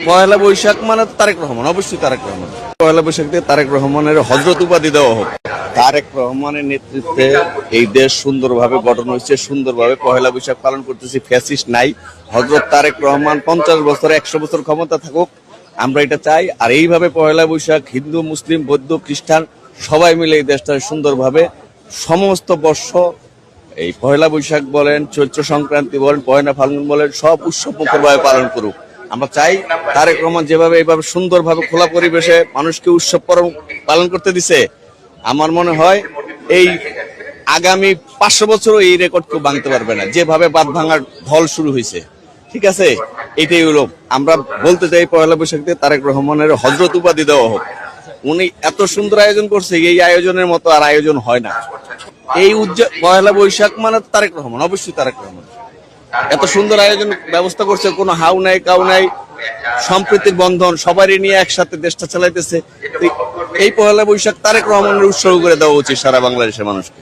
পয়লা বৈশাখ মানে তারেক রহমান, অবশ্যই তারেক রহমান। পয়লা বৈশাখ দিয়ে তারেক রহমানের হযরত উপাধি দেওয়া হোক। তারেক রহমানের নেতৃত্বে এই দেশ সুন্দরভাবে গঠন হয়েছে, সুন্দরভাবে পয়লা বৈশাখ পালন করতেছি। ফ্যাসিস্ট নাই। হযরত তারেক রহমান 50 বছর 100 বছর ক্ষমতা থাকুক, আমরা এটা চাই। আর এইভাবে পয়লা বৈশাখ হিন্দু, মুসলিম, বৌদ্ধ, খ্রিস্টান সবাই মিলে এই দেশটা সুন্দরভাবে সমস্ত বর্ষ এই পয়লা বৈশাখ বলেন, চৈত্র সংক্রান্তি বলেন, পয়লা ফাল্গুন বলেন, সব উৎসব মুখরভাবে পালন করুক। আমরা চাই তারেক রহমান যেভাবে এইভাবে সুন্দরভাবে খোলা পরিবেশে মানুষকে উৎসব পালন করতে দিছে, আমার মনে হয় এই আগামী 500 বছরও এই রেকর্ড কেউ ভাঙতে পারবে না, যেভাবে বাঁধ ভাঙার ঢল শুরু হয়েছে। ঠিক আছে, এটাই হলো আমরা বলতে চাই পয়লা বৈশাখ দিয়ে তারেক রহমানের হযরত উপাধি দেওয়া হোক। উনি এত সুন্দর আয়োজন করছে, এই আয়োজনের মতো আর আয়োজন হয় না। এই পয়লা বৈশাখ মানে তারেক রহমান, অবশ্যই তারেক রহমান। এত সুন্দর আয়োজন ব্যবস্থা করছে, কোনো হাউ নাই কাউ নাই, সম্প্রীতির বন্ধন, সবারই নিয়ে একসাথে দেশটা চালাইতেছে। এই পয়লা বৈশাখ তারেক রহমানের উৎসর্গ করে দেওয়া উচিত সারা বাংলাদেশের মানুষকে।